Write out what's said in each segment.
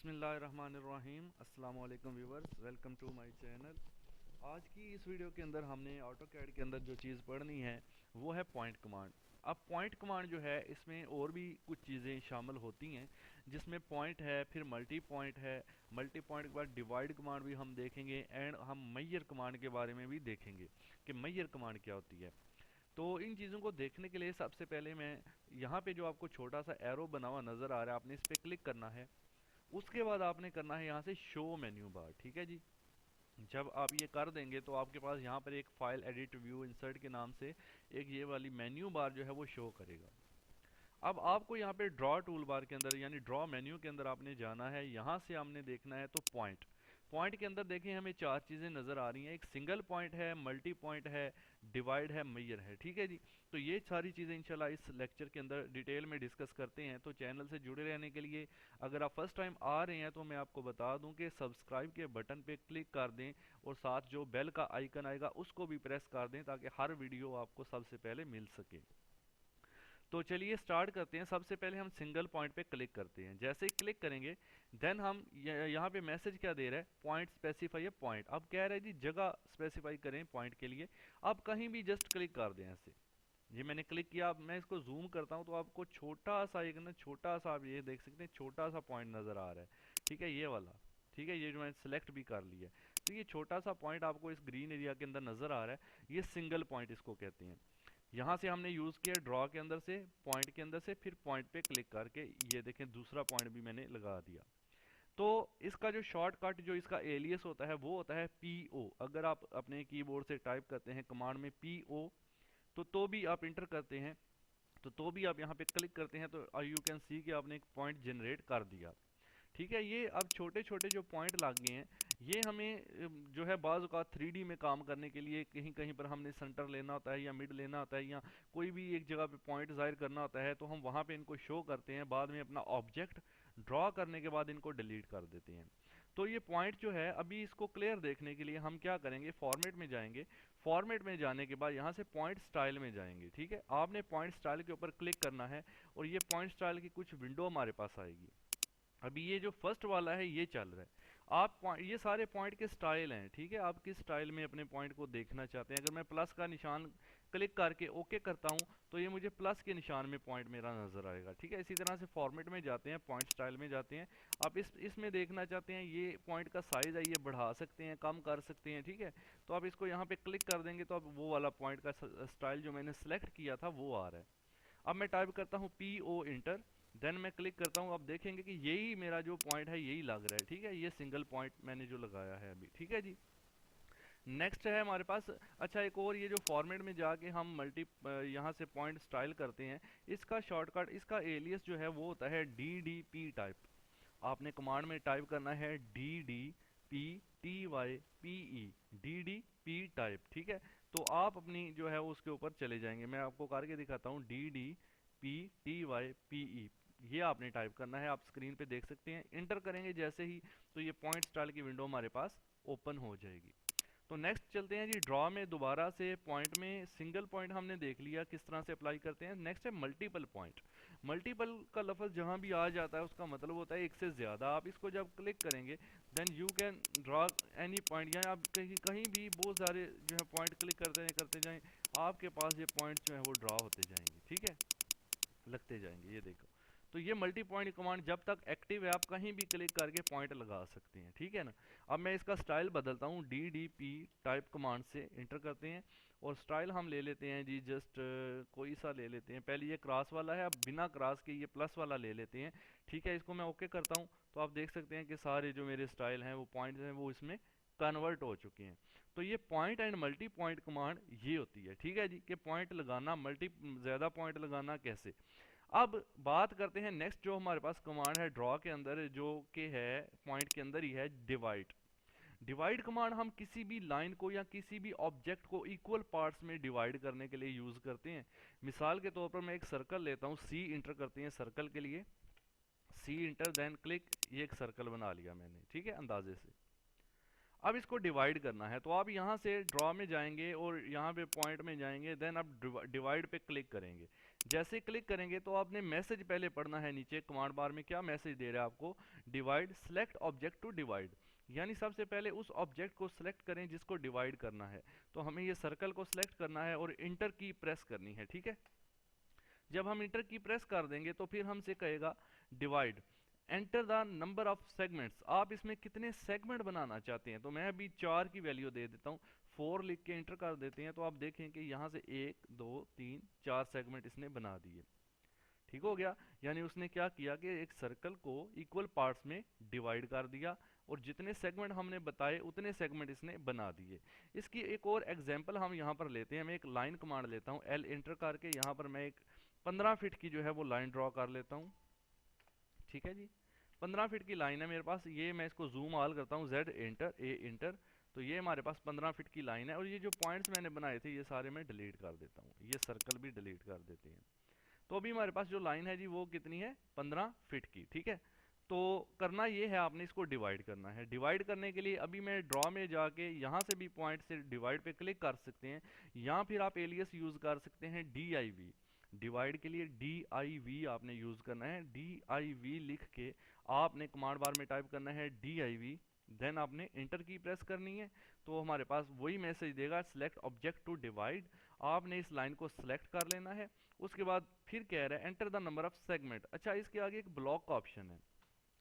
बिस्मिल्लाहिर्रहमानिर्रहीम। अस्सलाम वालेकुम viewers, welcome to my channel. आज की इस वीडियो के अंदर हमने ऑटो कैड के अंदर जो चीज़ पढ़नी है वो है पॉइंट कमांड। अब पॉइंट कमांड जो है इसमें और भी कुछ चीज़ें शामिल होती हैं, जिसमें पॉइंट है, फिर मल्टी पॉइंट है। मल्टी पॉइंट के बाद डिवाइड कमांड भी हम देखेंगे एंड हम मैयर कमांड के बारे में भी देखेंगे कि मैयर कमांड क्या होती है। तो इन चीज़ों को देखने के लिए सबसे पहले मैं यहाँ पे जो आपको छोटा सा एरो बना हुआ नज़र आ रहा है, आपने इस पर क्लिक करना है। उसके बाद आपने करना है यहाँ से शो मेन्यू बार। ठीक है जी। जब आप ये कर देंगे तो आपके पास यहाँ पर एक फाइल एडिट व्यू इंसर्ट के नाम से एक ये वाली मेन्यू बार जो है वो शो करेगा। अब आपको यहाँ पे ड्रॉ टूल बार के अंदर यानी ड्रॉ मेन्यू के अंदर आपने जाना है। यहाँ से हमने देखना है तो पॉइंट पॉइंट के अंदर देखें हमें चार चीज़ें नज़र आ रही हैं। एक सिंगल पॉइंट है, मल्टी पॉइंट है, डिवाइड है, मैयर है। ठीक है जी। तो ये सारी चीज़ें इंशाल्लाह इस लेक्चर के अंदर डिटेल में डिस्कस करते हैं। तो चैनल से जुड़े रहने के लिए अगर आप फर्स्ट टाइम आ रहे हैं तो मैं आपको बता दूं कि सब्सक्राइब के बटन पे क्लिक कर दें और साथ जो बेल का आइकन आएगा उसको भी प्रेस कर दें ताकि हर वीडियो आपको सबसे पहले मिल सके। तो चलिए स्टार्ट करते हैं। सबसे पहले हम सिंगल पॉइंट पे क्लिक करते हैं। जैसे ही क्लिक करेंगे देन हम यहाँ पे मैसेज क्या दे रहा है, पॉइंट स्पेसिफाई है पॉइंट। अब कह रहा है जी जगह स्पेसिफाई करें पॉइंट के लिए। अब कहीं भी जस्ट क्लिक कर दें ऐसे। ये मैंने क्लिक किया। अब मैं इसको जूम करता हूँ तो आपको छोटा सा एक ना छोटा सा आप ये देख सकते हैं छोटा सा पॉइंट नज़र आ रहा है। ठीक है ये वाला। ठीक है ये जो मैंने सेलेक्ट भी कर लिया है। तो ये छोटा सा पॉइंट आपको इस ग्रीन एरिया के अंदर नज़र आ रहा है, ये सिंगल पॉइंट इसको कहते हैं। यहाँ से हमने यूज़ किया ड्रॉ के अंदर से पॉइंट के अंदर से, फिर पॉइंट पे क्लिक करके ये देखें दूसरा पॉइंट भी मैंने लगा दिया। तो इसका जो शॉर्टकट जो इसका एलियस होता है वो होता है PO। अगर आप अपने कीबोर्ड से टाइप करते हैं कमांड में PO तो भी आप इंटर करते हैं तो भी आप यहाँ पे क्लिक करते हैं तो यू कैन सी कि आपने एक पॉइंट जनरेट कर दिया। ठीक है ये अब छोटे छोटे जो पॉइंट लग गए हैं ये हमें जो है बाज़ औक़ात 3D में काम करने के लिए कहीं कहीं पर हमने सेंटर लेना होता है या मिड लेना होता है या कोई भी एक जगह पे पॉइंट ज़ाहिर करना होता है तो हम वहाँ पे इनको शो करते हैं, बाद में अपना ऑब्जेक्ट ड्रॉ करने के बाद इनको डिलीट कर देते हैं। तो ये पॉइंट जो है अभी इसको क्लियर देखने के लिए हम क्या करेंगे, फॉर्मेट में जाएंगे। फॉर्मेट में जाने के बाद यहाँ से पॉइंट स्टाइल में जाएंगे। ठीक है आपने पॉइंट स्टाइल के ऊपर क्लिक करना है और ये पॉइंट स्टाइल की कुछ विंडो हमारे पास आएगी। अभी ये जो फर्स्ट वाला है ये चल रहा है। आप ये सारे पॉइंट के स्टाइल हैं। ठीक है आप किस स्टाइल में अपने पॉइंट को देखना चाहते हैं। अगर मैं प्लस का निशान क्लिक करके ओके करता हूं तो ये मुझे प्लस के निशान में पॉइंट मेरा नजर आएगा। ठीक है इसी तरह से फॉर्मेट में जाते हैं, पॉइंट स्टाइल में जाते हैं। आप इसमें देखना चाहते हैं ये पॉइंट का साइज है, ये बढ़ा सकते हैं, कम कर सकते हैं। ठीक है तो आप इसको यहाँ पे क्लिक कर देंगे तो अब वो वाला पॉइंट का स्टाइल जो मैंने सेलेक्ट किया था वो आ रहा है। अब मैं टाइप करता हूँ PO इंटर, देन मैं क्लिक करता हूँ। अब देखेंगे कि यही मेरा जो पॉइंट है यही लग रहा है। ठीक है ये सिंगल पॉइंट मैंने जो लगाया है अभी। ठीक है जी। नेक्स्ट है हमारे पास, अच्छा एक और ये जो फॉर्मेट में जाके हम यहाँ से पॉइंट स्टाइल करते हैं, इसका शॉर्टकट इसका एलियस जो है वो होता है DDP टाइप। आपने कमांड में टाइप करना है DDPTYPE DDP टाइप। ठीक है तो आप अपनी जो है उसके ऊपर चले जाएंगे। मैं आपको करके दिखाता हूँ DDPTYPE। ये आपने टाइप करना है, आप स्क्रीन पे देख सकते हैं। इंटर करेंगे जैसे ही तो ये पॉइंट स्टाइल की विंडो हमारे पास ओपन हो जाएगी। तो नेक्स्ट चलते हैं जी ड्रॉ में। दोबारा से पॉइंट में सिंगल पॉइंट हमने देख लिया किस तरह से अप्लाई करते हैं। नेक्स्ट है मल्टीपल पॉइंट। मल्टीपल का लफ्ज़ जहां भी आ जाता है उसका मतलब होता है एक से ज़्यादा। आप इसको जब क्लिक करेंगे then you can draw any point, यानी आप कहीं कहीं भी बहुत सारे जो है पॉइंट क्लिक करते जाएं, आपके पास ये पॉइंट जो है वो ड्रॉ होते जाएंगे। ठीक है लगते जाएंगे। ये देखो तो ये मल्टी पॉइंट कमांड जब तक एक्टिव है आप कहीं भी क्लिक करके पॉइंट लगा सकते हैं। ठीक है ना। अब मैं इसका स्टाइल बदलता हूँ, DDP टाइप कमांड से इंटर करते हैं और स्टाइल हम ले लेते हैं जी जस्ट कोई सा ले लेते हैं। पहले ये क्रॉस वाला है, अब बिना क्रॉस के ये प्लस वाला ले लेते हैं। ठीक है इसको मैं ओके करता हूँ तो आप देख सकते हैं कि सारे जो मेरे स्टाइल हैं वो पॉइंट हैं वो इसमें कन्वर्ट हो चुके हैं। तो ये point and multi point command ये होती है। ठीक है जी कि पॉइंट लगाना, ज़्यादा पॉइंट लगाना कैसे। अब बात करते हैं नेक्स्ट जो हमारे पास कमांड है ड्रॉ के अंदर जो कि है पॉइंट के अंदर ही है डिवाइड। डिवाइड कमांड हम किसी भी लाइन को या किसी भी ऑब्जेक्ट को इक्वल पार्ट्स में डिवाइड करने के लिए यूज करते हैं। मिसाल के तौर पर मैं एक सर्कल लेता हूँ, C इंटर करते हैं सर्कल के लिए, C इंटर देन क्लिक, ये एक सर्कल बना लिया मैंने। ठीक है अंदाजे से। अब इसको डिवाइड करना है तो आप यहाँ से ड्रॉ में जाएंगे और यहाँ पे पॉइंट में जाएंगे, देन आप डिवाइड पे क्लिक करेंगे। जैसे क्लिक करेंगे तो आपने मैसेज पहले पढ़ना है। नीचे कमांड बार में क्या मैसेज दे रहा है आपको, divide select object to divide, यानी सबसे पहले उस ऑब्जेक्ट को सिलेक्ट करें जिसको डिवाइड करना है। तो हमें ये सर्कल को सिलेक्ट करना है और इंटर की प्रेस करनी है, ठीक है। जब हम इंटर की प्रेस कर देंगे तो फिर हमसे कहेगा divide, enter the number of segments, आप इसमें कितने सेगमेंट बनाना चाहते हैं। तो मैं अभी 4 की वैल्यू दे देता हूँ, 4 लिख के इंटर कर देते हैं। तो आप देखें कि यहाँ से 1 2 3 4 सेगमेंट इसने बना दिए, ठीक हो गया। यानी उसने क्या किया कि एक सर्कल को इक्वल पार्ट्स में डिवाइड कर दिया और जितने सेगमेंट हमने बताए उतने सेगमेंट इसने बना दिए। इसकी एक और एग्जांपल हम यहाँ पर लेते हैं। मैं एक लाइन कमांड लेता हूँ, एल इंटर करके यहाँ पर मैं एक 15 फीट की जो है वो लाइन ड्रॉ कर लेता हूँ, ठीक है जी। 15 फीट की लाइन है मेरे पास, ये मैं इसको जूम ऑल करता हूँ, जेड इंटर, ए इंटर। तो ये हमारे पास 15 फीट की लाइन है और ये जो पॉइंट्स मैंने बनाए थे ये सारे मैं डिलीट कर देता हूँ, ये सर्कल भी डिलीट कर देते हैं। तो अभी हमारे पास जो लाइन है जी वो कितनी है, 15 फीट की, ठीक है। तो करना ये है, आपने इसको डिवाइड करना है। डिवाइड करने के लिए अभी मैं ड्रॉ में जाके यहाँ से भी पॉइंट से डिवाइड पे क्लिक कर सकते हैं, या फिर आप एलियस यूज कर सकते हैं DIV। डिवाइड के लिए DIV आपने यूज करना है। DIV लिख के आपने कमांड बार में टाइप करना है DIV, देन आपने इंटर की प्रेस करनी है। तो हमारे पास वही मैसेज देगा, सिलेक्ट ऑब्जेक्ट टू डिवाइड। आपने इस लाइन को सिलेक्ट कर लेना है। उसके बाद फिर कह रहा है enter the number of segment. अच्छा, इसके आगे एक ब्लॉक का ऑप्शन है।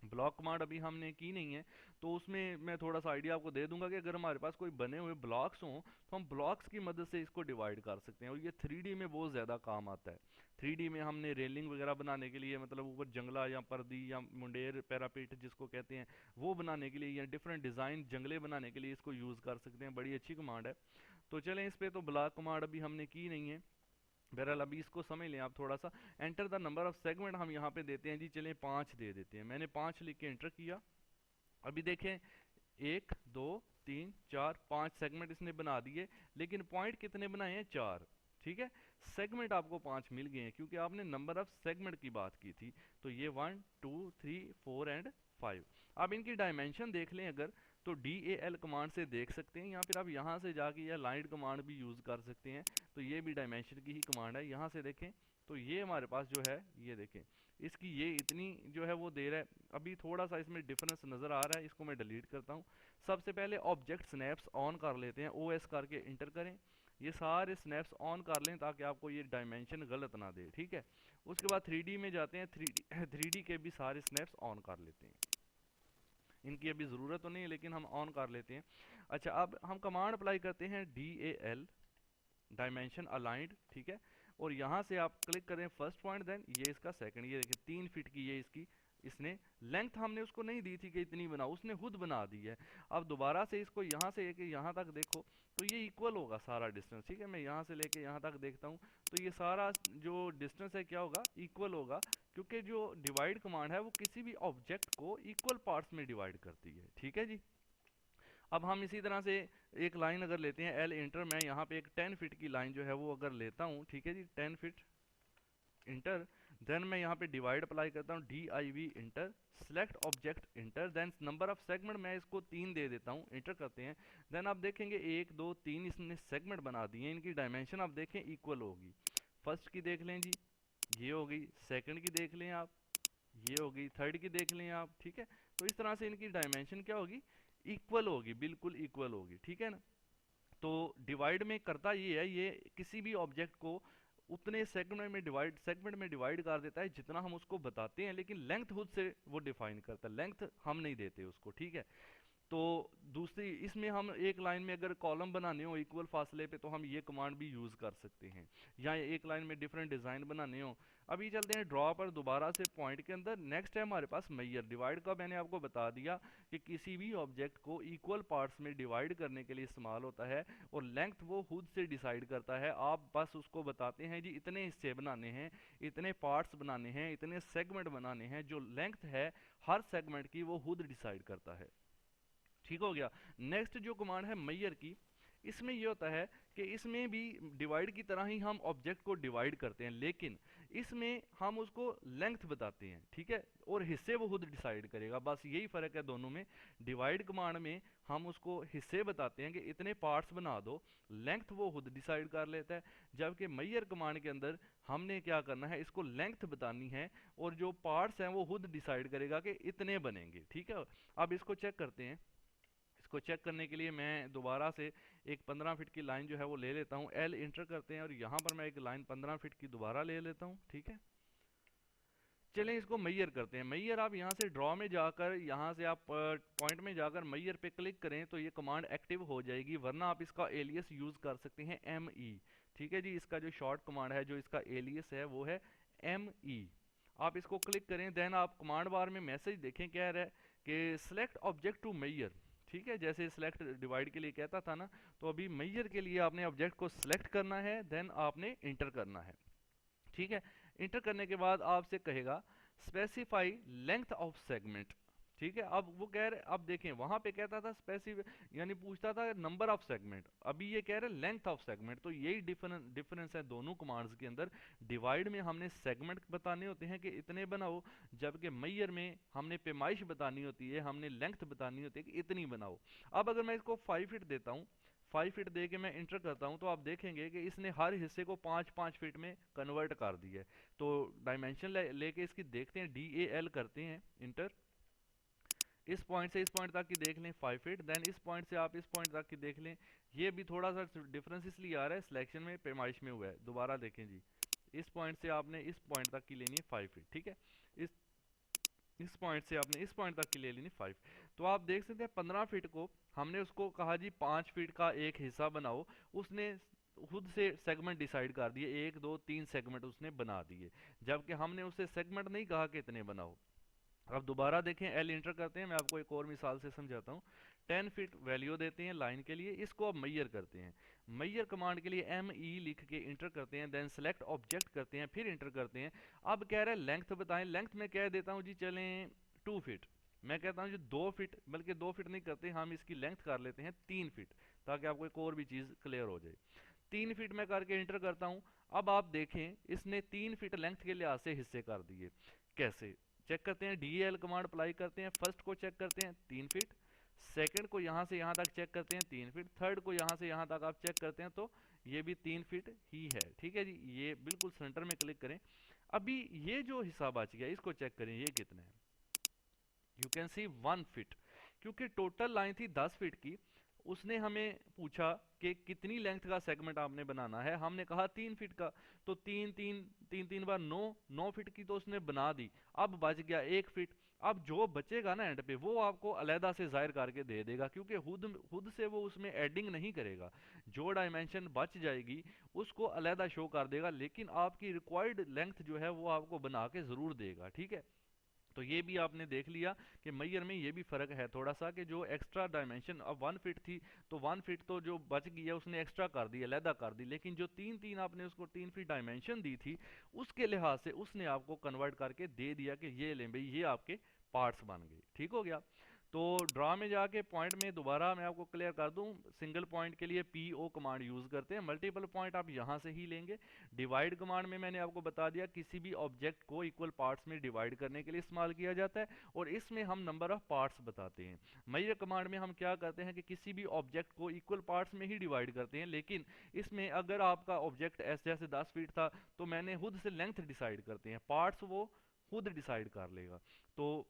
ब्लॉक कमांड अभी हमने की नहीं है, तो उसमें मैं थोड़ा सा आइडिया आपको दे दूंगा कि अगर हमारे पास कोई बने हुए ब्लॉक्स हों तो हम ब्लॉक्स की मदद से इसको डिवाइड कर सकते हैं, और ये 3D में बहुत ज़्यादा काम आता है। 3D में हमने रेलिंग वगैरह बनाने के लिए, मतलब ऊपर जंगला या पर्दी या मुंडेर पैरापीट जिसको कहते हैं, वो बनाने के लिए या डिफरेंट डिज़ाइन जंगले बनाने के लिए इसको यूज़ कर सकते हैं। बड़ी अच्छी कमांड है। तो चलें इस पर, तो ब्लॉक कमांड अभी हमने की नहीं है। बहरहाल अभी इसको समझ लें आप थोड़ा सा। Enter the number of segment हम यहाँ पे देते हैं जी, चलें 5 दे देते हैं। मैंने 5 लिख के एंटर किया। अभी देखें 1 2 3 4 5 सेगमेंट इसने बना दिए, लेकिन पॉइंट कितने बनाए हैं, 4, ठीक है। सेगमेंट आपको 5 मिल गए हैं क्योंकि आपने नंबर ऑफ सेगमेंट की बात की थी। तो ये 1 2 3 4 एंड 5। अब इनकी डायमेंशन देख लें अगर, तो DAL कमांड से देख सकते हैं, या फिर आप यहाँ से जाके या लाइन कमांड भी यूज़ कर सकते हैं। तो ये भी डायमेंशन की ही कमांड है। यहाँ से देखें तो ये हमारे पास जो है, ये देखें इसकी ये इतनी जो है वो दे रहा है। अभी थोड़ा सा इसमें डिफरेंस नज़र आ रहा है, इसको मैं डिलीट करता हूँ। सबसे पहले ऑब्जेक्ट स्नैप्स ऑन कर लेते हैं, OS करके इंटर करें। ये सारे स्नैप्स ऑन कर लें ताकि आपको ये डायमेंशन गलत ना दे, ठीक है। उसके बाद 3D में जाते हैं, 3D के भी सारे स्नैप्स ऑन कर लेते हैं। इनकी अभी ज़रूरत तो नहीं है लेकिन हम ऑन कर लेते हैं। अच्छा, अब हम कमांड अप्लाई करते हैं DAL, डायमेंशन अलाइंड, ठीक है। और यहाँ से आप क्लिक करें फर्स्ट पॉइंट, देन ये इसका सेकंड, ये देखिए 3 फीट की ये इसकी, इसने लेंथ हमने उसको नहीं दी थी कि इतनी बनाओ, उसने खुद बना दी है। अब दोबारा से इसको यहाँ से लेके यहाँ तक देखो तो ये इक्वल होगा सारा डिस्टेंस, ठीक है। मैं यहाँ से लेके यहाँ तक देखता हूँ तो ये सारा जो डिस्टेंस है क्या होगा, इक्वल होगा, क्योंकि जो डिवाइड कमांड है वो किसी भी ऑब्जेक्ट को इक्वल पार्ट्स में डिवाइड करती है, ठीक है जी। अब हम इसी तरह से एक लाइन अगर लेते हैं, एल इंटर, मैं यहाँ पे एक 10 फीट की लाइन जो है वो अगर लेता हूँ, ठीक है जी, 10 फीट इंटर। देन मैं यहाँ पे डिवाइड अप्लाई करता हूँ, DIV enter, select object enter, then number of segment मैं इसको 3 दे देता हूँ, इंटर करते हैं। देन आप देखेंगे 1 2 3 इसने सेगमेंट बना दिए, इनकी डायमेंशन आप देखें इक्वल होगी। फर्स्ट की देख लें जी, ये हो गई, सेकंड की देख लें आप, ये होगी, थर्ड की देख लें आप, ठीक है। तो इस तरह से इनकी डायमेंशन क्या होगी, इक्वल होगी, बिल्कुल इक्वल होगी, ठीक है ना। तो डिवाइड में करता ये है, ये किसी भी ऑब्जेक्ट को उतने सेगमेंट में डिवाइड कर देता है जितना हम उसको बताते हैं, लेकिन लेंथ खुद से वो डिफाइन करता है, लेंथ हम नहीं देते उसको, ठीक है। तो दूसरी इसमें हम एक लाइन में अगर कॉलम बनाने हो इक्वल फासले पे तो हम ये कमांड भी यूज़ कर सकते हैं, या एक लाइन में डिफरेंट डिज़ाइन बनाने हो। अभी चलते हैं ड्रॉ पर दोबारा से पॉइंट के अंदर। नेक्स्ट है हमारे पास मैयर। डिवाइड का मैंने आपको बता दिया कि किसी भी ऑब्जेक्ट को इक्वल पार्ट्स में डिवाइड करने के लिए इस्तेमाल होता है, और लेंथ वो खुद से डिसाइड करता है। आप बस उसको बताते हैं जी इतने हिस्से बनाने हैं, इतने पार्ट्स बनाने हैं, इतने सेगमेंट बनाने हैं, जो लेंथ है हर सेगमेंट की वो खुद डिसाइड करता है, ठीक हो गया। नेक्स्ट जो कमांड है मैयर की, इसमें ये होता है कि इसमें भी डिवाइड की तरह ही हम ऑब्जेक्ट को डिवाइड करते हैं, लेकिन इसमें हम उसको लेंथ बताते हैं, ठीक है, और हिस्से वो खुद डिसाइड करेगा। बस यही फ़र्क है दोनों में। डिवाइड कमांड में हम उसको हिस्से बताते हैं कि इतने पार्ट्स बना दो, लेंथ वो खुद डिसाइड कर लेता है, जबकि मैयर कमांड के अंदर हमने क्या करना है, इसको लेंथ बतानी है और जो पार्ट्स हैं वो खुद डिसाइड करेगा कि इतने बनेंगे। ठीक है, अब इसको चेक करते हैं। इसको चेक करने के लिए मैं दोबारा से एक 15 फीट की लाइन जो है वो ले लेता हूँ, एल इंटर करते हैं और यहाँ पर मैं एक लाइन 15 फीट की दोबारा ले लेता हूँ। ठीक है, चलें इसको मैयर करते हैं। मैयर आप यहाँ से ड्रॉ में जाकर, यहाँ से आप पॉइंट में जाकर मैयर पे क्लिक करें तो ये कमांड एक्टिव हो जाएगी, वरना आप इसका एलियस यूज़ कर सकते हैं ME। ठीक है जी, इसका जो शॉर्ट कमांड है, जो इसका एलियस है वो है ME। आप इसको क्लिक करें, देन आप कमांड बार में मैसेज देखें क्या है कि सिलेक्ट ऑब्जेक्ट टू मैयर। ठीक है, जैसे सिलेक्ट डिवाइड के लिए कहता था ना, तो अभी मैयर के लिए आपने ऑब्जेक्ट को सिलेक्ट करना है, देन आपने इंटर करना है। ठीक है, इंटर करने के बाद आपसे कहेगा स्पेसिफाई लेंथ ऑफ सेगमेंट। ठीक है, अब वो कह रहे, अब देखें वहां पे कहता था स्पेसिफाई यानी पूछता था नंबर ऑफ सेगमेंट, अभी ये कह रहे लेंथ ऑफ सेगमेंट। तो यही डिफरेंस है दोनों कमांड्स के अंदर। डिवाइड में हमने सेगमेंट बताने होते हैं कि इतने बनाओ, जबकि मैयर में हमने पैमाइश बतानी होती है, हमने लेंथ बतानी होती है कि इतनी बनाओ। अब अगर मैं इसको 5 फीट देता हूँ, 5 फीट दे के मैं इंटर करता हूं, तो आप देखेंगे कि इसने हर हिस्से को 5-5 फीट में कन्वर्ट कर दिया है। तो डायमेंशन लेके इसकी देखते हैं, DAL करते हैं इंटर। इस पॉइंट से इस पॉइंट तक की देख लें 5 फीट, देन इस पॉइंट से आप इस पॉइंट तक की देख लें। ये भी थोड़ा सा डिफरेंस इसलिए आ रहा है, सिलेक्शन में पैमाइश में हुआ है। दोबारा देखें जी, इस पॉइंट से आपने इस पॉइंट तक की लेनी है 5 फीट। ठीक है, इस पॉइंट से आपने इस पॉइंट तक की ले लेनी 5। तो आप देख सकते हैं 15 फीट को हमने उसको कहा जी 5 फीट का एक हिस्सा बनाओ, उसने खुद से सेगमेंट डिसाइड कर दिए, 1 2 3 सेगमेंट उसने बना दिए, जबकि हमने उसे सेगमेंट नहीं कहा कि इतने बनाओ। अब दोबारा देखें, एल इंटर करते हैं, मैं आपको एक और मिसाल से समझाता हूँ। 10 फीट वैल्यू देते हैं लाइन के लिए, इसको अब मैयर करते हैं। मैयर कमांड के लिए ME लिख के इंटर करते हैं, देन सेलेक्ट ऑब्जेक्ट करते हैं, फिर इंटर करते हैं। अब कह रहा है लेंथ बताएं, लेंथ में कह देता हूँ जी चलें 2 फीट। मैं कहता हूँ जी 2 फीट, बल्कि 2 फीट नहीं करते, हम इसकी लेंथ कर लेते हैं 3 फीट, ताकि आपको एक और भी चीज़ क्लियर हो जाए। 3 फीट में करके इंटर करता हूँ। अब आप देखें इसने 3 फीट लेंथ के लिहाज से हिस्से कर दिए। कैसे चेक करते हैं, DAL कमांड अप्लाई करते हैं। फर्स्ट को चेक करते हैं 3 फीट, सेकंड को यहाँ से यहाँ तक चेक करते हैं 3 फीट, थर्ड को यहाँ से यहाँ तक आप चेक करते हैं तो ये भी 3 फीट ही है। ठीक है जी, ये बिल्कुल सेंटर में क्लिक करें। अभी ये जो हिस्सा बच गया इसको चेक करें, ये कितना है। यू कैन सी 1 फीट, क्योंकि टोटल लाइन थी 10 फीट की। उसने हमें पूछा कि कितनी लेंथ का सेगमेंट आपने बनाना है, हमने कहा 3 फीट का। तो 3 बार 9 फीट की तो उसने बना दी। अब बच गया 1 फीट। अब जो बचेगा ना एंड पे, वो आपको अलहदा से जाहिर करके दे देगा, क्योंकि खुद से वो उसमें एडिंग नहीं करेगा। जो डायमेंशन बच जाएगी उसको अलहदा शो कर देगा, लेकिन आपकी रिक्वायर्ड लेंथ जो है वो आपको बना के जरूर देगा। ठीक है, तो ये भी आपने देख लिया कि मैयर में ये भी फर्क है थोड़ा सा, कि जो एक्स्ट्रा डायमेंशन अब 1 फीट थी, तो 1 फीट तो जो बच गई है उसने एक्स्ट्रा कर दी, अलहदा कर दी, लेकिन जो 3 आपने उसको 3 फीट डायमेंशन दी थी, उसके लिहाज से उसने आपको कन्वर्ट करके दे दिया कि ये लें भाई, ये आपके पार्ट्स बन गए। ठीक हो गया। तो ड्रा में जाके पॉइंट में दोबारा मैं आपको क्लियर कर दूं, सिंगल पॉइंट के लिए PO कमांड यूज करते हैं, मल्टीपल पॉइंट आप यहां से ही लेंगे। डिवाइड कमांड में मैंने आपको बता दिया किसी भी ऑब्जेक्ट को इक्वल पार्ट्स में डिवाइड करने के लिए इस्तेमाल किया जाता है, और इसमें हम नंबर ऑफ पार्ट्स बताते हैं। मैयर कमांड में हम क्या करते हैं कि किसी भी ऑब्जेक्ट को इक्वल पार्ट्स में ही डिवाइड करते हैं, लेकिन इसमें अगर आपका ऑब्जेक्ट जैसे 10 फीट था, तो मैंने खुद से लेंथ डिसाइड करते हैं, पार्ट्स वो खुद डिसाइड कर लेगा। तो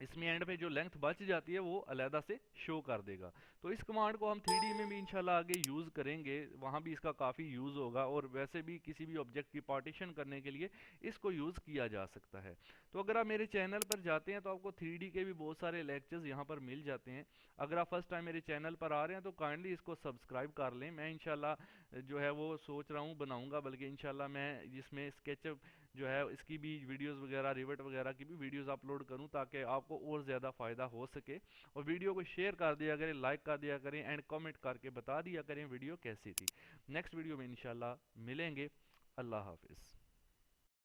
इसमें एंड में जो लेंथ बच जाती है वो अलहदा से शो कर देगा। तो इस कमांड को हम 3D में भी इंशाल्लाह आगे यूज़ करेंगे, वहाँ भी इसका काफ़ी यूज़ होगा, और वैसे भी किसी भी ऑब्जेक्ट की पार्टीशन करने के लिए इसको यूज़ किया जा सकता है। तो अगर आप मेरे चैनल पर जाते हैं तो आपको 3D के भी बहुत सारे लेक्चर्स यहाँ पर मिल जाते हैं। अगर आप फर्स्ट टाइम मेरे चैनल पर आ रहे हैं तो काइंडली इसको सब्सक्राइब कर लें। मैं इंशाल्लाह जो है वो सोच रहा हूँ बनाऊँगा, बल्कि इंशाल्लाह मैं जिसमें स्केचअप जो है इसकी भी वीडियोस वगैरह, रिवेट वगैरह की भी वीडियोस अपलोड करूं, ताकि आपको और ज़्यादा फ़ायदा हो सके। और वीडियो को शेयर कर दिया करें, लाइक कर दिया करें, एंड कमेंट करके बता दिया करें वीडियो कैसी थी। नेक्स्ट वीडियो में इंशाल्लाह मिलेंगे। अल्लाह हाफिज़।